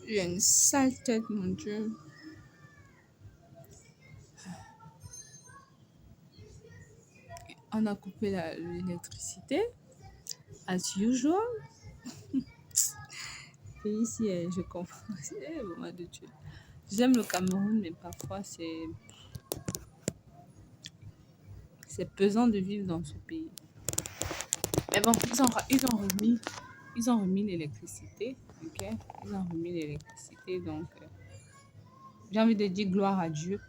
J'ai une sale tête, mon Dieu. On a coupé l'électricité, as usual. Et ici, je comprends. Moment de Dieu. J'aime le Cameroun, mais parfois c'est pesant de vivre dans ce pays. Mais bon, ils ont remis l'électricité, ok? Ils ont remis l'électricité, donc j'ai envie de dire gloire à Dieu.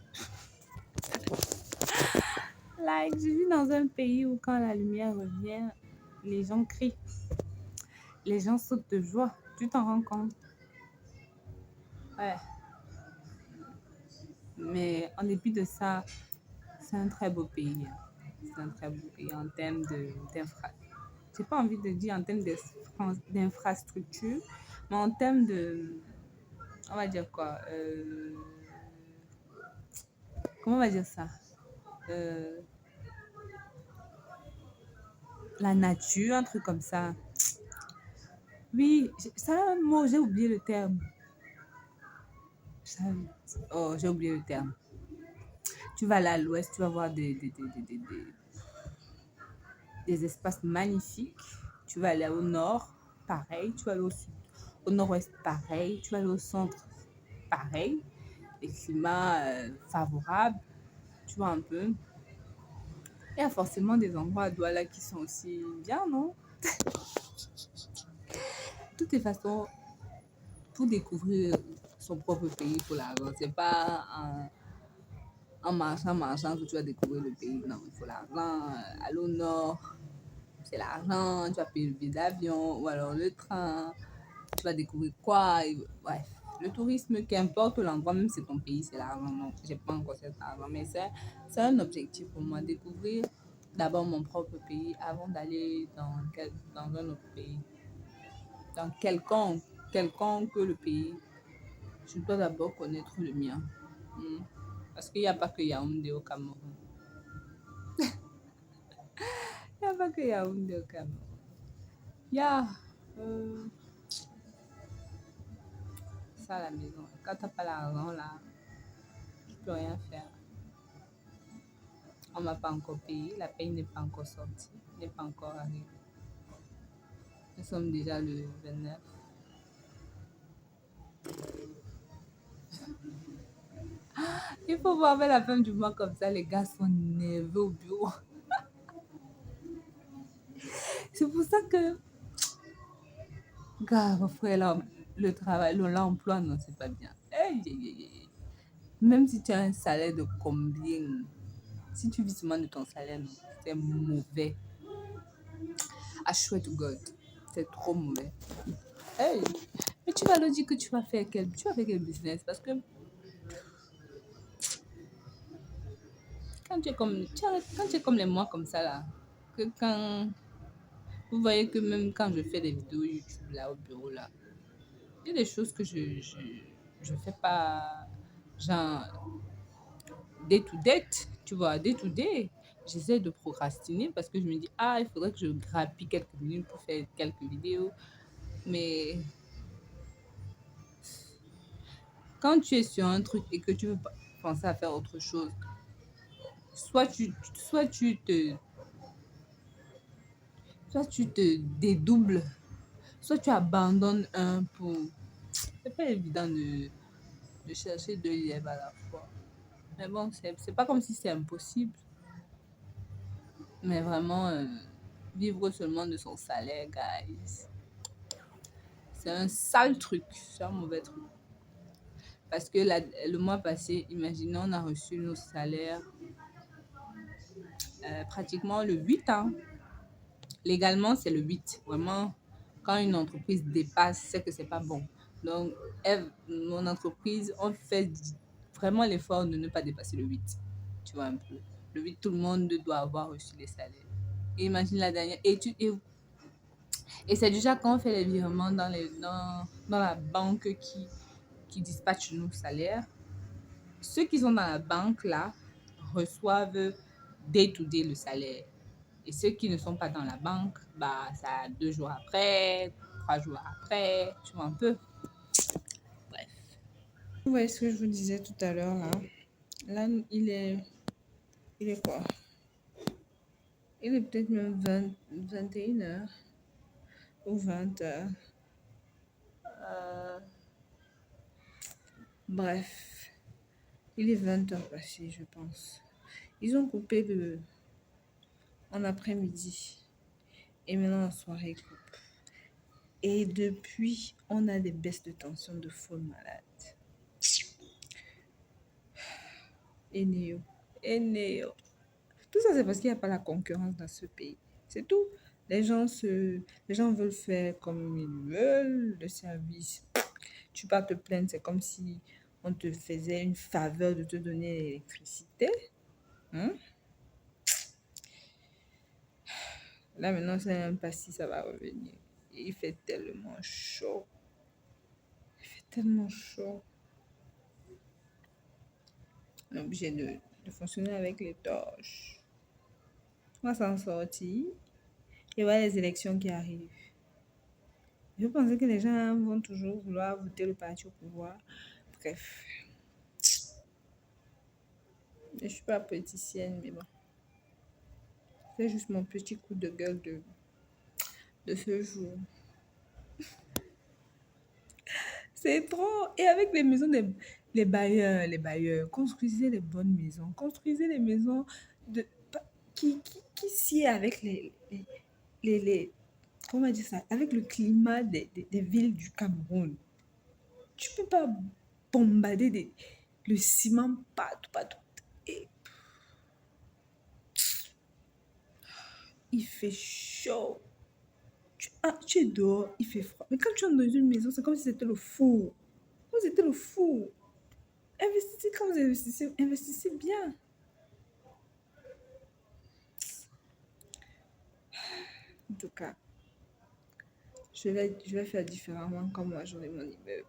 Like, je vis dans un pays où quand la lumière revient, les gens crient, les gens sautent de joie. Tu t'en rends compte? Ouais. Mais en dépit de ça, c'est un très beau pays. C'est un très beau pays en termes d'infrastructure. J'ai pas envie de dire en termes d'infrastructure, mais en termes de, on va dire quoi, comment on va dire ça? Euh, la nature, un truc comme ça. Oui, ça a un mot, j'ai oublié le terme. Ça- Oh, j'ai oublié le terme. Tu vas aller à l'ouest, tu vas voir des espaces magnifiques. Tu vas aller au nord, pareil. Tu vas aller au sud, au nord-ouest, pareil. Tu vas aller au centre, pareil. Les climats favorables, tu vois un peu. Il y a forcément des endroits à Douala qui sont aussi bien, non? De toutes les façons, pour découvrir son propre pays pour l'argent, c'est pas en marchant que tu vas découvrir le pays. Non, il faut l'argent. Aller au nord, c'est l'argent. Tu vas payer le billet d'avion ou alors le train. Tu vas découvrir quoi? Bref, le tourisme, qu'importe l'endroit, même si c'est ton pays, c'est l'argent. Non, j'ai pas encore cet argent, mais c'est un objectif pour moi, découvrir d'abord mon propre pays avant d'aller dans un autre pays. Dans quelconque le pays, je dois d'abord connaître le mien. Hmm. Parce qu'il n'y a pas que Yaoundé au Cameroun. Il n'y a pas que Yaoundé au Cameroun. Il y a ça à la maison. Quand tu n'as pas l'argent, là, tu ne peux rien faire. On ne m'a pas encore payé, la paye n'est pas encore sortie, n'est pas encore arrivée. Nous sommes déjà le 29. Il faut voir avec la fin du mois comme ça, les gars sont nerveux au bureau. C'est pour ça que, gars, mon frère, là, le travail, l'emploi, non, c'est pas bien. Hey, hey, hey, hey. Même si tu as un salaire de combien, si tu vis seulement de ton salaire, non, c'est mauvais. I swear to God, c'est trop mauvais. Hey, mais tu vas leur dire que tu vas faire quel business parce que quand tu es comme les mois comme ça là, que quand vous voyez que même quand je fais des vidéos YouTube là au bureau là, il y a des choses que je fais pas genre day to date, tu vois, day to day. J'essaie de procrastiner parce que je me dis ah, il faudrait que je grappille quelques minutes pour faire quelques vidéos, mais quand tu es sur un truc et que tu veux penser à faire autre chose, soit tu te dédoubles, soit tu abandonnes un pour. C'est pas évident de chercher deux lièvres à la fois. Mais bon, c'est pas comme si c'est impossible. Mais vraiment, vivre seulement de son salaire, guys, c'est un sale truc. C'est un mauvais truc. Parce que le mois passé, imaginons, on a reçu nos salaires pratiquement le 8 ans. Légalement, c'est le 8. Vraiment, quand une entreprise dépasse, c'est que c'est pas bon. Donc, mon entreprise, on fait vraiment l'effort de ne pas dépasser le 8. Tu vois un peu. Le 8, tout le monde doit avoir reçu les salaires. Et imagine la dernière. Et c'est déjà quand on fait les virements dans la banque qui dispatche nos salaires. Ceux qui sont dans la banque, là, reçoivent day to day le salaire. Et ceux qui ne sont pas dans la banque, bah, ça 2 jours après, 3 jours après, tu vois un peu. Vous voyez ce que je vous disais tout à l'heure là. Là, il est quoi? Il est peut-être même 21 heures ou 20 heures. Bref, il est 20 heures passé, je pense. Ils ont coupé en après-midi et maintenant en soirée ils coupent. Et depuis, on a des baisses de tension de faux malades. Et Néo. Et Néo. Tout ça, c'est parce qu'il n'y a pas la concurrence dans ce pays. C'est tout. Les gens veulent faire comme ils veulent, le service. Tu vas te plaindre, c'est comme si on te faisait une faveur de te donner l'électricité. Hein? Là, maintenant, c'est même pas si ça va revenir. Il fait tellement chaud. Il fait tellement chaud. On est obligé de fonctionner avec les torches. On va s'en sortir. Et voilà les élections qui arrivent. Je pensais que les gens vont toujours vouloir voter le parti au pouvoir. Bref, je ne suis pas politicienne, mais bon. C'est juste mon petit coup de gueule de ce jour. C'est trop. Et avec les maisons les bailleurs, construisez les bonnes maisons. Construisez les maisons de, qui sied avec les, comment dire ça, avec le climat des villes du Cameroun. Tu peux pas bombarder le ciment partout, partout. Et il fait chaud. Tu es dehors, il fait froid. Mais quand tu es dans une maison, c'est comme si c'était le four. Comme si c'était le four. Investissez quand vous investissez, investissez bien. En tout cas, je vais faire différemment comme moi j'aurai mon immeuble.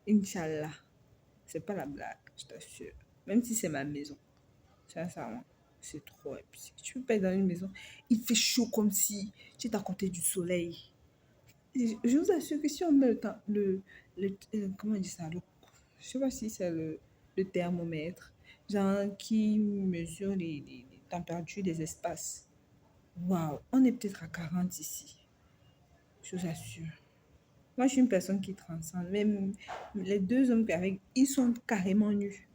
Inch'Allah. C'est pas la blague, je t'assure. Même si c'est ma maison. Sincèrement, c'est trop épique. Tu peux pas être dans une maison, il fait chaud comme si tu es à côté du soleil. Je vous assure que si on met comment on dit ça, je sais pas si c'est le thermomètre, genre qui mesure les températures des espaces. Waouh, on est peut-être à 40 ici. Je vous assure. Moi, je suis une personne qui transcende. Même les deux hommes avec, ils sont carrément nus.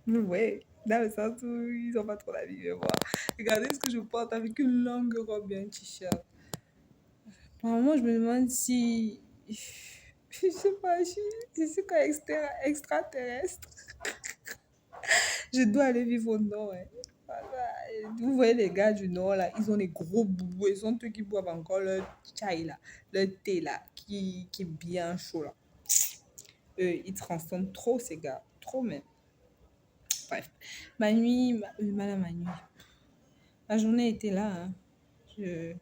Ouais, dans le sens où ils n'ont pas trop la vie de voir. Regardez ce que je porte avec une longue robe et un t-shirt. Par moment, je me demande si. Je sais pas, je suis quoi extraterrestre. Je dois aller vivre au nord. Hein. Voilà. Vous voyez les gars du nord là, ils ont des gros boubous. Ils sont eux qui boivent encore leur chai là, leur thé là, qui est bien chaud là. Eux, ils transforment trop ces gars, trop même. Bref, ma nuit. La journée était là. Hein. Je,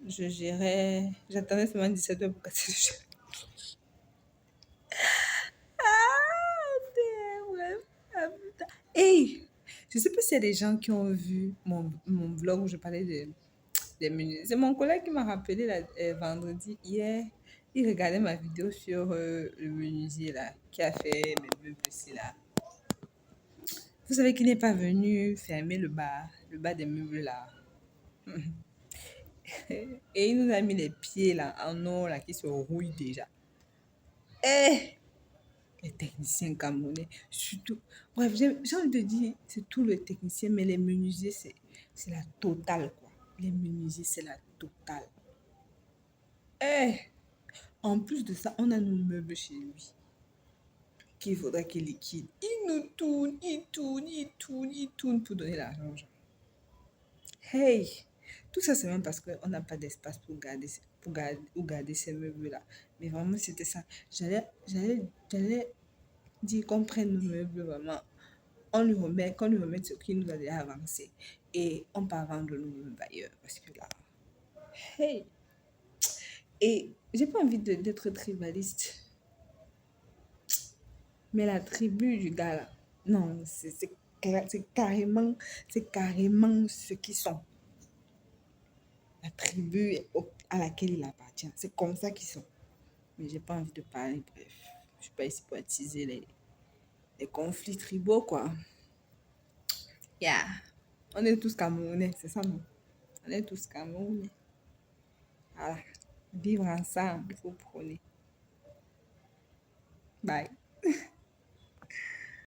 je gérais. J'attendais seulement 17 heures pour casser le jeu. Bref. Ah, putain. Hey! Je sais pas s'il y a des gens qui ont vu mon vlog où je parlais des menus. C'est mon collègue qui m'a rappelé vendredi, hier. Il regardait ma vidéo sur le menuisier là, qui a fait mes meubles ici là. Vous savez qu'il n'est pas venu fermer le bas des meubles là. Et il nous a mis les pieds là, en or là, qui se rouillent déjà. Eh! Les techniciens camerounais, surtout. Bref, j'ai envie de dire, c'est tout le technicien, mais les menuisiers, c'est la totale, quoi. Les menuisiers, c'est la totale. Eh! En plus de ça, on a nos meubles chez lui qu'il faudra qu'il liquide. Il nous tourne, il tourne, il tourne, il tourne pour donner l'argent. Hey! Tout ça, c'est même parce qu'on n'a pas d'espace pour garder ces meubles-là. Mais vraiment, c'était ça. J'allais dire qu'on prenne nos meubles, vraiment. Qu'on lui remette ce qui nous a déjà avancé. Et on part vendre nos meubles ailleurs. Parce que là, hey! Et j'ai pas envie d'être tribaliste. Mais la tribu du gars là, non, c'est carrément ce qu'ils sont. La tribu à laquelle il appartient. C'est comme ça qu'ils sont. Mais j'ai pas envie de parler, bref. Je suis pas ici pour attiser les conflits tribaux, quoi. Yeah. On est tous Camerounais, c'est ça, non? On est tous Camerounais. Voilà. Vivre ensemble, il faut prôner. Bye.